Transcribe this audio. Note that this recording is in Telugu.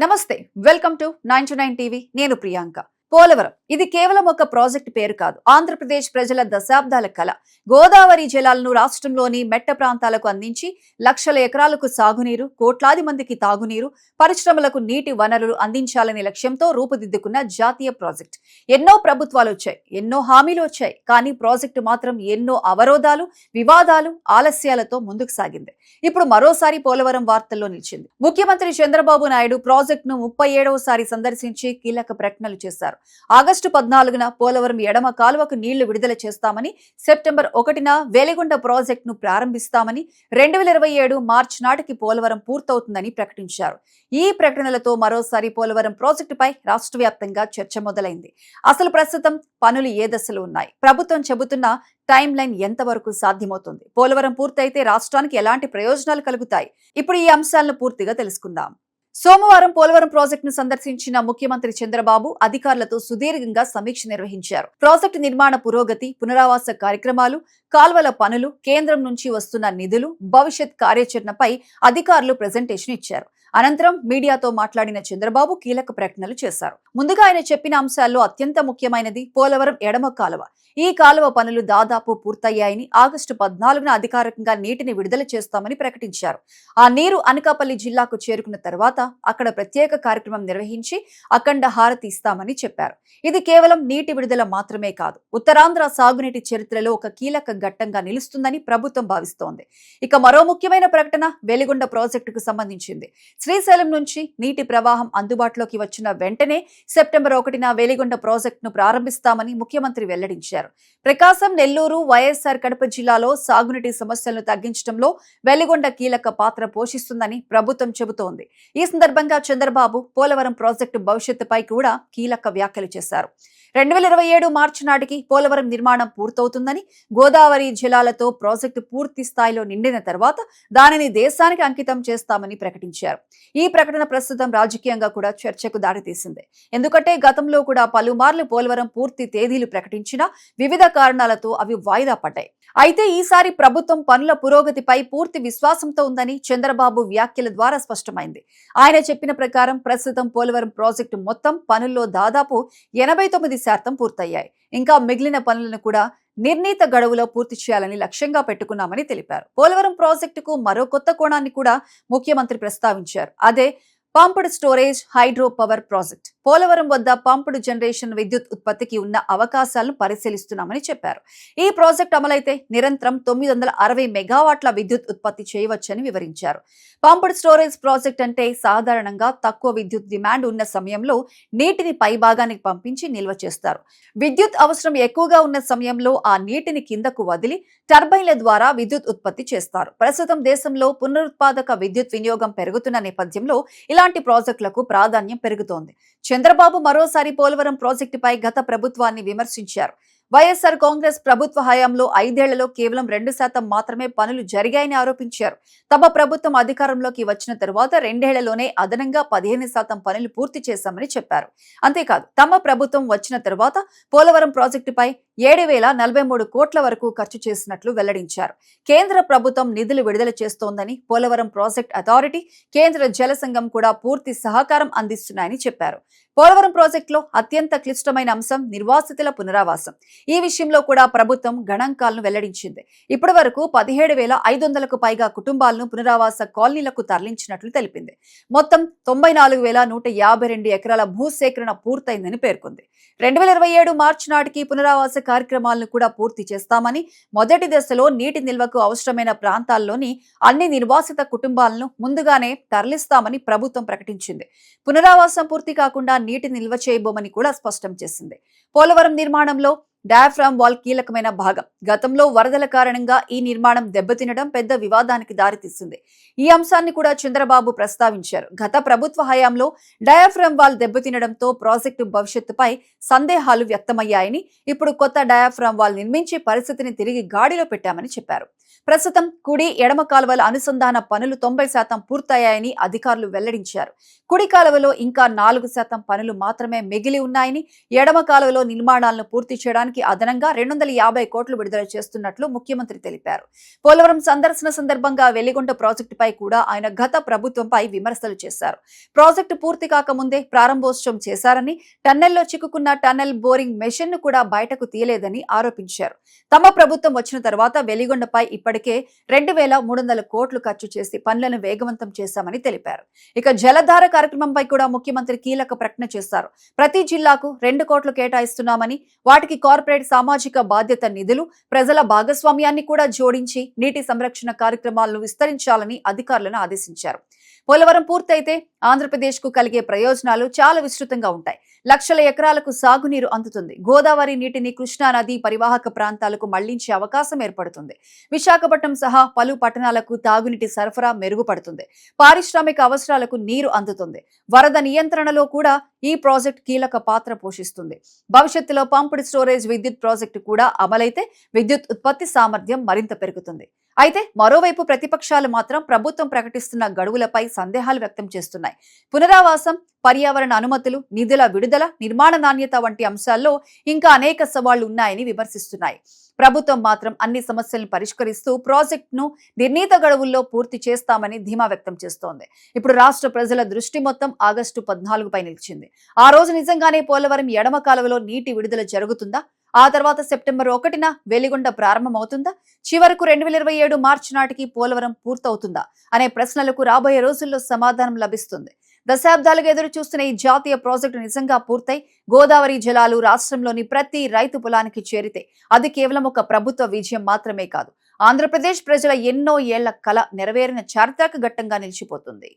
నమస్తే, వెల్కమ్ టు 9 టీవీ. నేను ప్రియాంక. పోలవరం ఇది కేవలం ఒక ప్రాజెక్టు పేరు కాదు. ఆంధ్రప్రదేశ్ ప్రజల దశాబ్దాల కళ. గోదావరి జలాలను రాష్ట్రంలోని మెట్ట ప్రాంతాలకు అందించి లక్షల ఎకరాలకు సాగునీరు, కోట్లాది మందికి తాగునీరు, పరిశ్రమలకు నీటి వనరులు అందించాలనే లక్ష్యంతో రూపుదిద్దుకున్న జాతీయ ప్రాజెక్ట్. ఎన్నో ప్రభుత్వాలు వచ్చాయి, ఎన్నో హామీలు వచ్చాయి, కానీ ప్రాజెక్టు మాత్రం ఎన్నో అవరోధాలు, వివాదాలు, ఆలస్యాలతో ముందుకు సాగింది. ఇప్పుడు మరోసారి పోలవరం వార్తల్లో నిలిచింది. ముఖ్యమంత్రి చంద్రబాబు నాయుడు ప్రాజెక్టును 37వసారి సందర్శించి కీలక ప్రకటనలు చేశారు. ఆగస్టు 14న పోలవరం ఎడమ కాలువకు నీళ్లు విడుదల చేస్తామని, సెప్టెంబర్ 1న వెలిగొండ ప్రాజెక్టును ప్రారంభిస్తామని, 2027 మార్చి నాటికి పోలవరం పూర్తవుతుందని ప్రకటించారు. ఈ ప్రకటనలతో మరోసారి పోలవరం ప్రాజెక్టుపై రాష్ట్ర వ్యాప్తంగా చర్చ మొదలైంది. అసలు ప్రస్తుతం పనులు ఏ దశలో ఉన్నాయి? ప్రభుత్వం చెబుతున్న టైం లైన్ ఎంతవరకు సాధ్యమవుతుంది? పోలవరం పూర్తయితే రాష్ట్రానికి ఎలాంటి ప్రయోజనాలు కలుగుతాయి? ఇప్పుడు ఈ అంశాలను పూర్తిగా తెలుసుకుందాం. సోమవారం పోలవరం ప్రాజెక్టును సందర్శించిన ముఖ్యమంత్రి చంద్రబాబు అధికారులతో సుదీర్ఘంగా సమీక్ష నిర్వహించారు. ప్రాజెక్టు నిర్మాణ పురోగతి, పునరావాస కార్యక్రమాలు, కాల్వల పనులు, కేంద్రం నుంచి వస్తున్న నిధులు, భవిష్యత్ కార్యాచరణపై అధికారులు ప్రెజెంటేషన్ ఇచ్చారు. అనంతరం మీడియాతో మాట్లాడిన చంద్రబాబు కీలక ప్రకటనలు చేశారు. ముందుగా ఆయన చెప్పిన అంశాల్లో అత్యంత ముఖ్యమైనది పోలవరం ఎడమ కాలువ. ఈ కాలువ పనులు దాదాపు పూర్తయ్యాయని, ఆగస్టు 14న అధికారికంగా నీటిని విడుదల చేస్తామని ప్రకటించారు. ఆ నీరు అనకాపల్లి జిల్లాకు చేరుకున్న తర్వాత అక్కడ ప్రత్యేక కార్యక్రమం నిర్వహించి అఖండ హారతి ఇస్తామని చెప్పారు. ఇది కేవలం నీటి విడుదల మాత్రమే కాదు, ఉత్తరాంధ్ర సాగునీటి చరిత్రలో ఒక కీలక ఘట్టంగా నిలుస్తుందని ప్రభుత్వం భావిస్తోంది. ఇక మరో ముఖ్యమైన ప్రకటన వెలిగొండ ప్రాజెక్టుకు సంబంధించింది. శ్రీశైలం నుంచి నీటి ప్రవాహం అందుబాటులోకి వచ్చిన వెంటనే సెప్టెంబర్ 1న వెలిగొండ ప్రాజెక్టును ప్రారంభిస్తామని ముఖ్యమంత్రి వెల్లడించారు. ప్రకాశం, నెల్లూరు, వైఎస్ఆర్ కడప జిల్లాలో సాగునీటి సమస్యలను తగ్గించడంలో వెలిగొండ కీలక పాత్ర పోషిస్తుందని ప్రభుత్వం చెబుతోంది. ఈ సందర్భంగా చంద్రబాబు పోలవరం ప్రాజెక్టు భవిష్యత్తుపై కూడా కీలక వ్యాఖ్యలు చేశారు. 2027 మార్చి నాటికి పోలవరం నిర్మాణం పూర్తవుతుందని, గోదావరి జలాలతో ప్రాజెక్టు పూర్తి స్థాయిలో నిండిన తర్వాత దానిని దేశానికి అంకితం చేస్తామని ప్రకటించారు. ఈ ప్రకటన ప్రస్తుతం రాజకీయంగా కూడా చర్చకు దారితీసింది. ఎందుకంటే గతంలో కూడా పలుమార్లు పోలవరం పూర్తి తేదీలు ప్రకటించినా వివిధ కారణాలతో అవి వాయిదా పడ్డాయి. అయితే ఈసారి ప్రభుత్వం పనుల పురోగతిపై పూర్తి విశ్వాసంతో ఉందని చంద్రబాబు వ్యాఖ్యల ద్వారా స్పష్టమైంది. ఆయన చెప్పిన ప్రకారం ప్రస్తుతం పోలవరం ప్రాజెక్టు మొత్తం పనుల్లో దాదాపు 89% పూర్తయ్యాయి. ఇంకా మిగిలిన పనులను కూడా నిర్ణీత గడువులో పూర్తి చేయాలని లక్ష్యంగా పెట్టుకున్నామని తెలిపారు. పోలవరం ప్రాజెక్టుకు మరో కొత్త కోణాన్ని కూడా ముఖ్యమంత్రి ప్రస్తావించారు. అదే pumped storage hydro power project. Polavaram వద్ద పంప్డ్ జనరేషన్ విద్యుత్ ఉత్పత్తికి ఉన్న అవకాశాలను పరిశీలిస్తున్నామని చెప్పారు. ఈ ప్రాజెక్ట్ అమలైతే నిరంతరం 960 మెగావాట్ల విద్యుత్ ఉత్పత్తి చేయవచ్చని వివరించారు. పంప్డ్ స్టోరేజ్ ప్రాజెక్ట్ అంటే సాధారణంగా తక్కువ విద్యుత్ డిమాండ్ ఉన్న సమయంలో నీటిని పైభాగానికి పంపించి నిల్వ చేస్తారు. విద్యుత్ అవసరం ఎక్కువగా ఉన్న సమయంలో ఆ నీటిని కిందకు వదిలి టర్బైన్ల ద్వారా విద్యుత్ ఉత్పత్తి చేస్తారు. ప్రస్తుతం దేశంలో పునరుత్పాదక విద్యుత్ వినియోగం పెరుగుతున్న నేపథ్యంలో ఇలాంటి ప్రాజెక్టులకు ప్రాధాన్యం పెరుగుతోంది. చంద్రబాబు మరోసారి పోలవరం ప్రాజెక్టుపై గత ప్రభుత్వాన్ని విమర్శించారు. వైఎస్ఆర్ కాంగ్రెస్ ప్రభుత్వ హయాంలో 5 ఏళ్లలో కేవలం 2% మాత్రమే పనులు జరిగాయని ఆరోపించారు. తమ ప్రభుత్వం అధికారంలోకి వచ్చిన తరువాత 2 ఏళ్లలోనే అదనంగా 15% పనులు పూర్తి చేశామని చెప్పారు. అంతేకాదు, తమ ప్రభుత్వం వచ్చిన తరువాత పోలవరం ప్రాజెక్టుపై 7,043 కోట్ల వరకు ఖర్చు చేసినట్లు వెల్లడించారు. కేంద్ర ప్రభుత్వం నిధులు విడుదల చేస్తోందని, పోలవరం ప్రాజెక్ట్ అథారిటీ, కేంద్ర జల సంఘం కూడా పూర్తి సహకారం అందిస్తున్నాయని చెప్పారు. పోలవరం ప్రాజెక్టులో అత్యంత క్లిష్టమైన అంశం నిర్వాసితుల పునరావాసం. ఈ విషయంలో కూడా ప్రభుత్వం గణాంకాలను వెల్లడించింది. ఇప్పటి వరకు 17,500కు పైగా కుటుంబాలను పునరావాస కాలనీలకు తరలించినట్లు తెలిపింది. మొత్తం 94,152 ఎకరాల భూసేకరణ పూర్తయిందని పేర్కొంది. 2027 మార్చి నాటికి పునరావాస కార్యక్రమాలను కూడా పూర్తి చేస్తామని, మొదటి దశలో నీటి నిల్వకు అవసరమైన ప్రాంతాల్లోని అన్ని నిర్వాసిత కుటుంబాలను ముందుగానే తరలిస్తామని ప్రభుత్వం ప్రకటించింది. పునరావాసం పూర్తి కాకుండా నీటి నిల్వ చేయబోమని కూడా స్పష్టం చేసింది. పోలవరం నిర్మాణంలో డయాఫ్రామ్ వాల్ కీలకమైన భాగం. గతంలో వరదల కారణంగా ఈ నిర్మాణం దెబ్బతినడం పెద్ద వివాదానికి దారితీసింది. ఈ అంశాన్ని కూడా చంద్రబాబు ప్రస్తావించారు. గత ప్రభుత్వ హయాంలో డయాఫ్రామ్ వాల్ దెబ్బతినడంతో ప్రాజెక్టు భవిష్యత్తుపై సందేహాలు వ్యక్తమయ్యాయని, ఇప్పుడు కొత్త డయాఫ్రామ్ వాల్ నిర్మించి పరిస్థితిని తిరిగి గాడిలో పెట్టామని చెప్పారు. ప్రస్తుతం కుడి, ఎడమ కాలువల అనుసంధాన పనులు 90% పూర్తయ్యాయని అధికారులు వెల్లడించారు. కుడి కాలువలో ఇంకా 4% పనులు మాత్రమే మిగిలి ఉన్నాయని, ఎడమ కాలువలో నిర్మాణాలను పూర్తి చేయడానికి మొత్తానికి అదనంగా 250 కోట్లు విడుదల చేస్తున్నట్లు ముఖ్యమంత్రి తెలిపారు. పోలవరం సందర్శన సందర్భంగా వెలిగొండ ప్రాజెక్టుపై కూడా ఆయన గత ప్రభుత్వంపై విమర్శలు చేశారు. ప్రాజెక్టు పూర్తి కాకముందే ప్రారంభోత్సవం చేశారని, టన్నెల్లో చిక్కుకున్న టన్నెల్ బోరింగ్ మెషిన్ ను కూడా బయటకు తీయలేదని ఆరోపించారు. తమ ప్రభుత్వం వచ్చిన తర్వాత వెలిగొండపై ఇప్పటికే 2300 కోట్లు ఖర్చు చేసి పనులను వేగవంతం చేశామని తెలిపారు. ఇక జలధార కార్యక్రమంపై కూడా ముఖ్యమంత్రి కీలక ప్రకటన చేశారు. ప్రతి జిల్లాకు 2 కోట్లు కేటాయిస్తున్నామని, వాటికి కార్పొరేట్ సామాజిక బాధ్యత నిధులు, ప్రజల భాగస్వామ్యాన్ని కూడా జోడించి నీటి సంరక్షణ కార్యక్రమాలను విస్తరించాలని అధికారులను ఆదేశించారు. పోలవరం పూర్తయితే ఆంధ్రప్రదేశ్ కు కలిగే ప్రయోజనాలు చాలా విస్తృతంగా ఉంటాయి. లక్షల ఎకరాలకు సాగునీరు అందుతుంది. గోదావరి నీటిని కృష్ణా నది పరివాహక ప్రాంతాలకు మళ్లించే అవకాశం ఏర్పడుతుంది. విశాఖపట్నం సహా పలు పట్టణాలకు తాగునీటి సరఫరా మెరుగుపడుతుంది. పారిశ్రామిక అవసరాలకు నీరు అందుతుంది. వరద నియంత్రణలో కూడా ఈ ప్రాజెక్ట్ కీలక పాత్ర పోషిస్తుంది. భవిష్యత్తులో పంప్డ్ స్టోరేజ్ విద్యుత్ ప్రాజెక్టు కూడా అమలైతే విద్యుత్ ఉత్పత్తి సామర్థ్యం మరింత పెరుగుతుంది. అయితే మరోవైపు ప్రతిపక్షాలు మాత్రం ప్రభుత్వం ప్రకటిస్తున్న గడువులపై సందేహాలు వ్యక్తం చేస్తున్నాయి. పునరావాసం, పర్యావరణ అనుమతులు, నిధుల విడుదల, నిర్మాణ నాణ్యత వంటి అంశాల్లో ఇంకా అనేక సవాళ్లు ఉన్నాయని విమర్శిస్తున్నాయి. ప్రభుత్వం మాత్రం అన్ని సమస్యలను పరిష్కరిస్తూ ప్రాజెక్టును నిర్ణీత గడువుల్లో పూర్తి చేస్తామని ధీమా వ్యక్తం చేస్తోంది. ఇప్పుడు రాష్ట్ర ప్రజల దృష్టి మొత్తం ఆగస్టు 14పై నిలిచింది. ఆ రోజు నిజంగానే పోలవరం ఎడమ కాలువలో నీటి విడుదల జరుగుతుందా? ఆ తర్వాత సెప్టెంబర్ 1న వెలిగొండ ప్రారంభమవుతుందా? చివరకు 2027 మార్చి నాటికి పోలవరం పూర్తవుతుందా అనే ప్రశ్నలకు రాబోయే రోజుల్లో సమాధానం లభిస్తుంది. దశాబ్దాలుగా ఎదురు చూస్తున్న ఈ జాతీయ ప్రాజెక్టు నిజంగా పూర్తయి గోదావరి జలాలు రాష్ట్రంలోని ప్రతి రైతు పొలానికి చేరితే అది కేవలం ఒక ప్రభుత్వ విజయం మాత్రమే కాదు, ఆంధ్రప్రదేశ్ ప్రజల ఎన్నో ఏళ్ల కల నెరవేరిన చారిత్రక ఘట్టంగా నిలిచిపోతుంది.